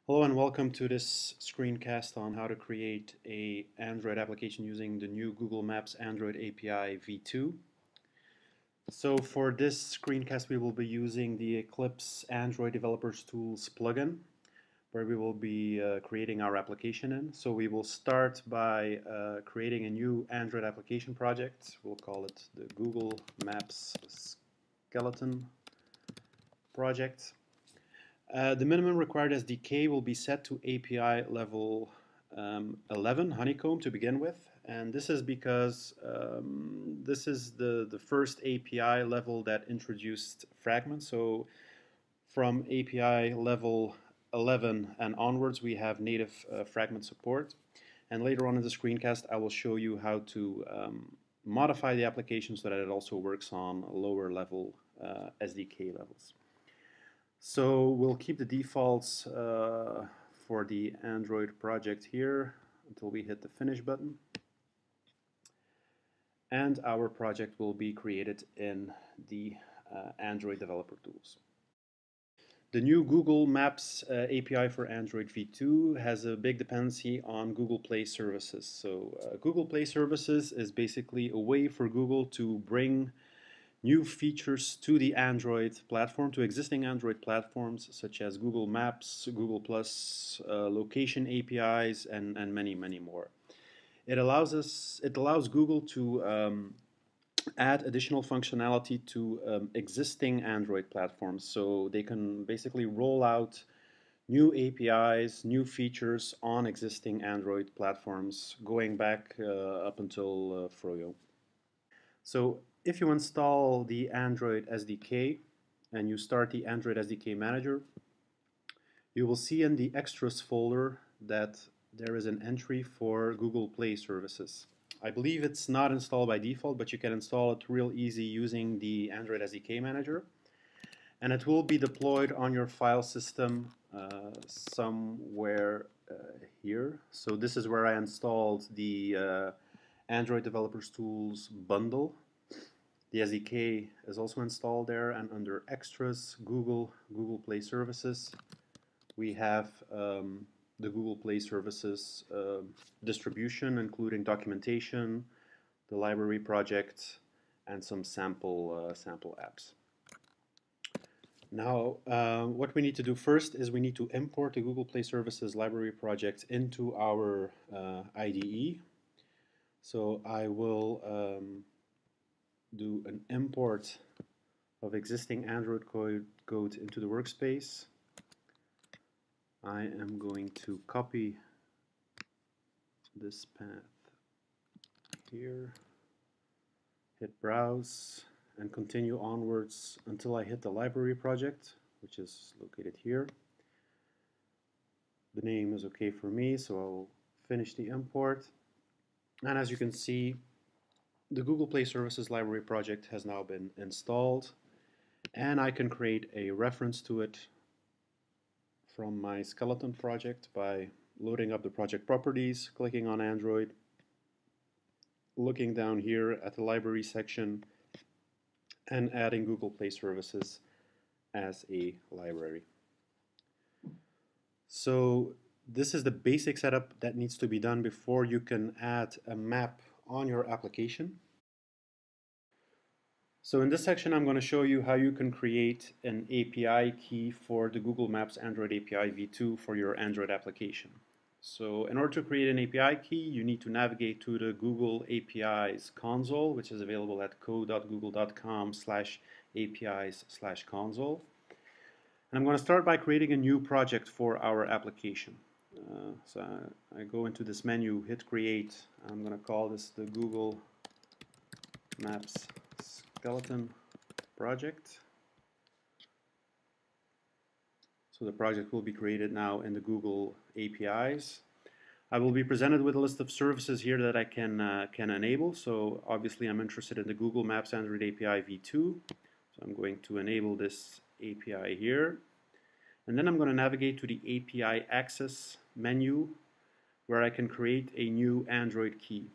Hello and welcome to this screencast on how to create a Android application using the new Google Maps Android API v2. So for this screencast we will be using the Eclipse Android Developers Tools plugin where we will be creating our application in. So we will start by creating a new Android application project. We'll call it the Google Maps Skeleton project. The minimum required SDK will be set to API level 11, Honeycomb, to begin with. And this is because this is the first API level that introduced Fragment. So from API level 11 and onwards, we have native Fragment support. And later on in the screencast, I will show you how to modify the application so that it also works on lower level SDK levels. So we'll keep the defaults for the Android project here until we hit the finish button. And our project will be created in the Android Developer Tools. The new Google Maps API for Android v2 has a big dependency on Google Play Services. So Google Play Services is basically a way for Google to bring new features to the Android platform, to existing Android platforms such as Google Maps, Google Plus, location APIs, and many, many more. It allows Google to add additional functionality to existing Android platforms, so they can basically roll out new APIs, new features on existing Android platforms, going back up until Froyo. So if you install the Android SDK and you start the Android SDK Manager, you will see in the Extras folder that there is an entry for Google Play Services. I believe it's not installed by default, but you can install it real easy using the Android SDK Manager. And it will be deployed on your file system somewhere here. So this is where I installed the Android Developers Tools bundle. The SDK is also installed there, and under Extras, Google Play Services, we have the Google Play Services distribution, including documentation, the library project, and some sample apps. Now, what we need to do first is we need to import the Google Play Services library project into our IDE. So I will do an import of existing Android code into the workspace. I am going to copy this path here, hit browse, and continue onwards until I hit the library project, which is located here. The name is okay for me, so I'll finish the import. And as you can see, the Google Play Services library project has now been installed, and I can create a reference to it from my skeleton project by loading up the project properties, clicking on Android, looking down here at the library section, and adding Google Play Services as a library. So this is the basic setup that needs to be done before you can add a map on your application. So in this section, I'm going to show you how you can create an API key for the Google Maps Android API v2 for your Android application. So in order to create an API key, you need to navigate to the Google APIs console, which is available at code.google.com/apis/console. And I'm going to start by creating a new project for our application. So I go into this menu, hit create. I'm going to call this the Google Maps Skeleton project. So the project will be created now in the Google APIs. I will be presented with a list of services here that I can enable. So obviously I'm interested in the Google Maps Android API v2. So I'm going to enable this API here. And then I'm going to navigate to the API access menu where I can create a new Android key.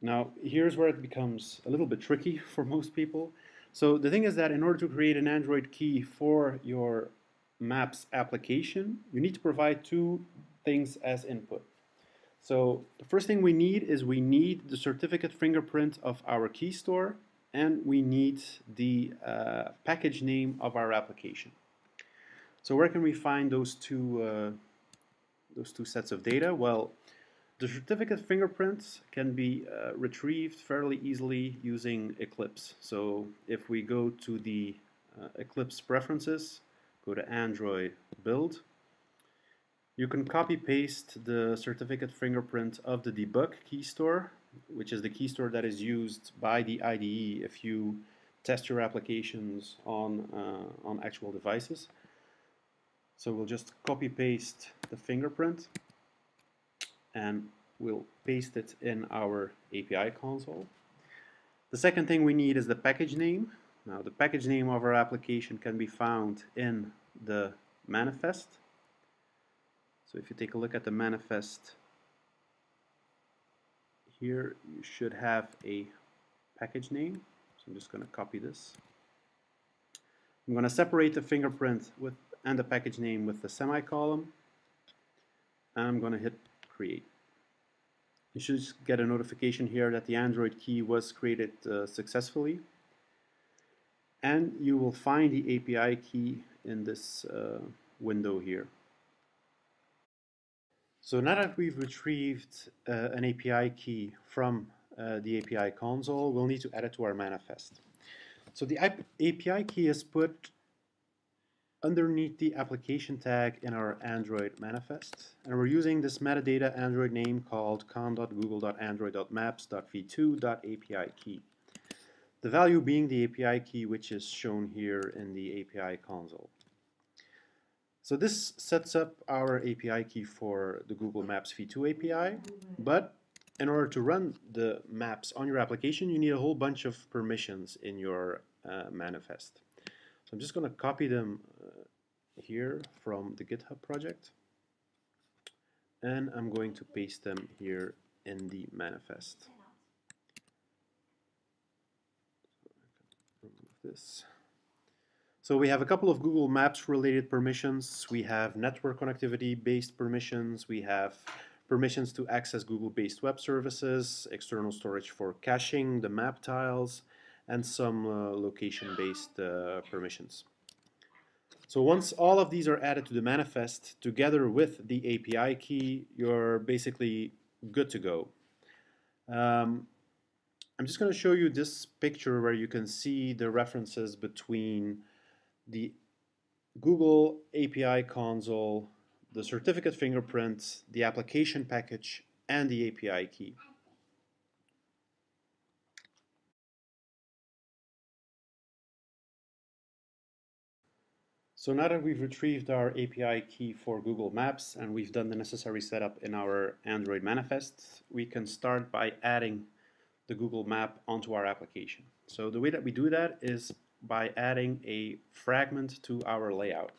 Now, here's where it becomes a little bit tricky for most people. So the thing is that in order to create an Android key for your Maps application, you need to provide two things as input. So the first thing we need is we need the certificate fingerprint of our key store, and we need the package name of our application. So where can we find those two sets of data? Well, the certificate fingerprints can be retrieved fairly easily using Eclipse. So if we go to the Eclipse preferences, go to Android build, you can copy paste the certificate fingerprint of the debug key store, which is the key store that is used by the IDE if you test your applications on actual devices. So we'll just copy paste the fingerprint and we'll paste it in our API console. The second thing we need is the package name. Now the package name of our application can be found in the manifest. So if you take a look at the manifest here, you should have a package name. So I'm just going to copy this. I'm going to separate the fingerprint and the package name with the semicolon. And I'm going to hit create. You should get a notification here that the Android key was created successfully. And you will find the API key in this window here. So now that we've retrieved an API key from the API console, we'll need to add it to our manifest. So the API key is put underneath the application tag in our Android manifest, and we're using this metadata Android name called com.google.android.maps.v2.api key. The value being the API key, which is shown here in the API console. So this sets up our API key for the Google Maps v2 API, but in order to run the maps on your application, you need a whole bunch of permissions in your manifest. So I'm just going to copy them here from the GitHub project, and I'm going to paste them here in the manifest. Remove this. So we have a couple of Google Maps related permissions. We have network connectivity based permissions. We have permissions to access Google based web services, external storage for caching, the map tiles, and some location based permissions. So once all of these are added to the manifest together with the API key, you're basically good to go. I'm just going to show you this picture where you can see the references between the Google API console, the certificate fingerprint, the application package, and the API key. So now that we've retrieved our API key for Google Maps and we've done the necessary setup in our Android manifest, we can start by adding the Google Map onto our application. So the way that we do that is by adding a fragment to our layout.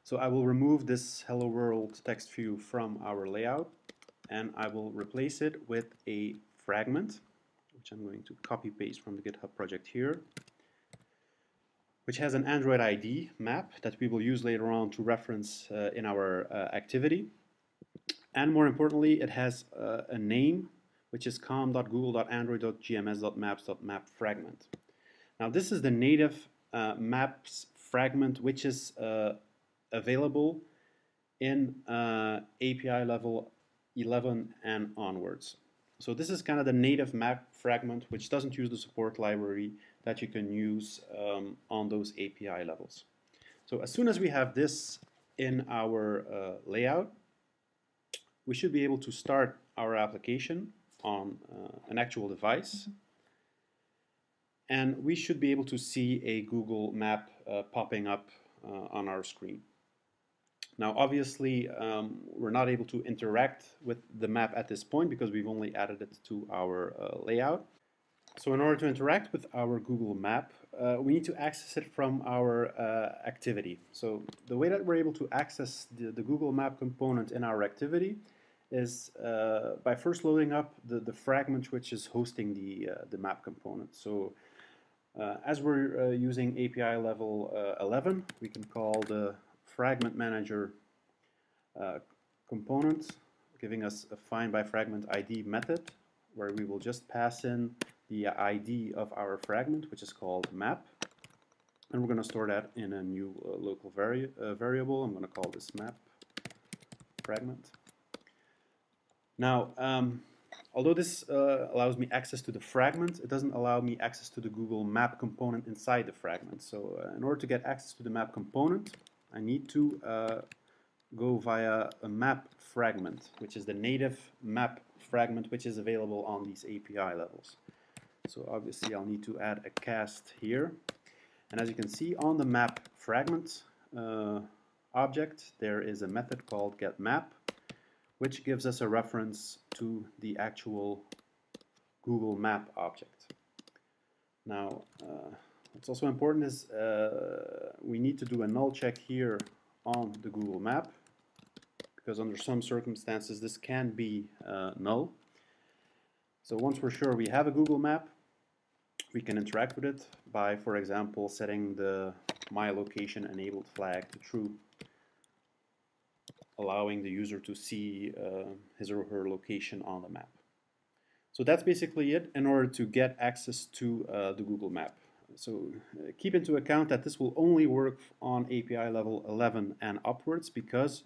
So I will remove this Hello World text view from our layout, and I will replace it with a fragment, which I'm going to copy paste from the GitHub project here, which has an Android ID map that we will use later on to reference in our activity. And more importantly, it has a name, which is com.google.android.gms.maps.map fragment. Now this is the native maps fragment, which is available in API level 11 and onwards. So this is kind of the native map fragment, which doesn't use the support library that you can use on those API levels. So as soon as we have this in our layout, we should be able to start our application on an actual device. And we should be able to see a Google map popping up on our screen. Now obviously we're not able to interact with the map at this point because we've only added it to our layout. So in order to interact with our Google map, we need to access it from our activity. So the way that we're able to access the Google map component in our activity is by first loading up the fragment which is hosting the map component. So as we're using API level 11, we can call the fragment manager component, giving us a find by fragment ID method, where we will just pass in the ID of our fragment, which is called map. And we're going to store that in a new local variable. I'm going to call this map fragment. Now, although this allows me access to the fragment, it doesn't allow me access to the Google Map component inside the fragment. So in order to get access to the map component, I need to go via a map fragment, which is the native map fragment, which is available on these API levels. So obviously I'll need to add a cast here. And as you can see on the map fragment object, there is a method called getMap, which gives us a reference to the actual Google Map object. Now, what's also important is we need to do a null check here on the Google Map, because under some circumstances this can be null. So once we're sure we have a Google Map, we can interact with it by, for example, setting the My Location Enabled flag to true, allowing the user to see his or her location on the map. So that's basically it in order to get access to the Google Map. So keep into account that this will only work on API level 11 and upwards, because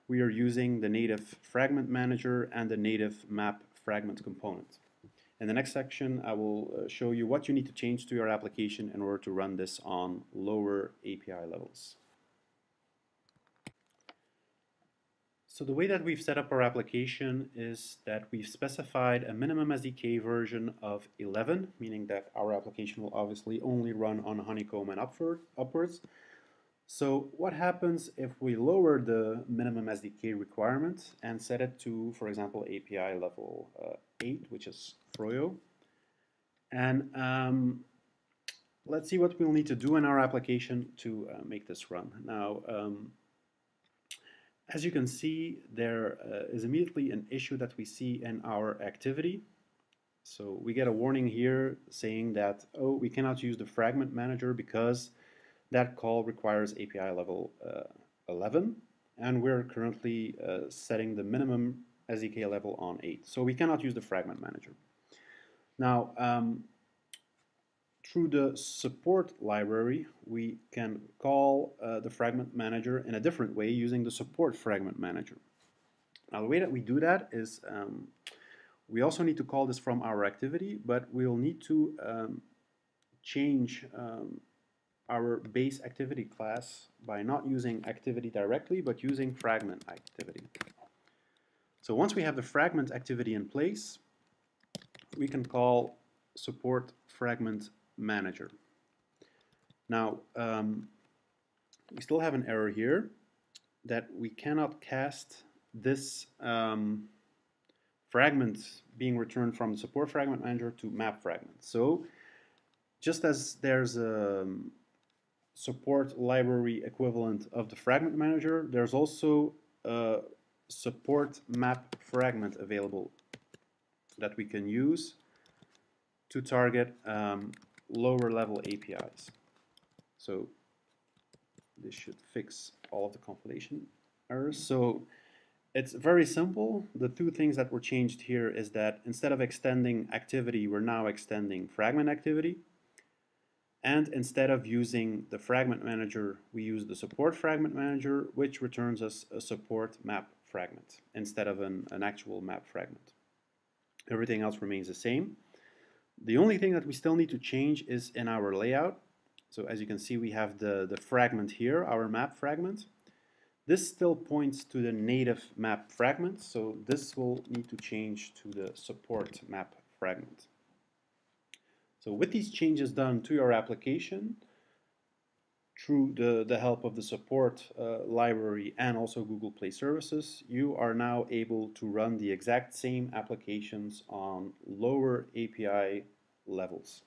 we are using the native fragment manager and the native map fragment component. In the next section, I will show you what you need to change to your application in order to run this on lower API levels. So the way that we've set up our application is that we've specified a minimum SDK version of 11, meaning that our application will obviously only run on Honeycomb and upwards. So what happens if we lower the minimum SDK requirement and set it to, for example, API level 8, which is Froyo? And let's see what we'll need to do in our application to make this run. Now, as you can see, there is immediately an issue that we see in our activity. So we get a warning here saying that, oh, we cannot use the fragment manager because that call requires API level 11, and we're currently setting the minimum SDK level on 8. So we cannot use the fragment manager. Now, through the support library, we can call the fragment manager in a different way using the support fragment manager. Now, the way that we do that is we also need to call this from our activity, but we'll need to change our base activity class by not using activity directly, but using fragment activity. So once we have the fragment activity in place, we can call support fragment manager. Now, we still have an error here that we cannot cast this fragment being returned from the support fragment manager to map fragment. So just as there's a support library equivalent of the fragment manager, there's also a support map fragment available that we can use to target lower level APIs. So this should fix all of the compilation errors. So it's very simple. The two things that were changed here is that instead of extending activity, we're now extending fragment activity. And instead of using the fragment manager, we use the support fragment manager, which returns us a support map fragment instead of an actual map fragment. Everything else remains the same. The only thing that we still need to change is in our layout. So as you can see, we have the fragment here, our map fragment. This still points to the native map fragment, so this will need to change to the support map fragment. So with these changes done to your application, through the help of the support library and also Google Play Services, you are now able to run the exact same applications on lower API levels.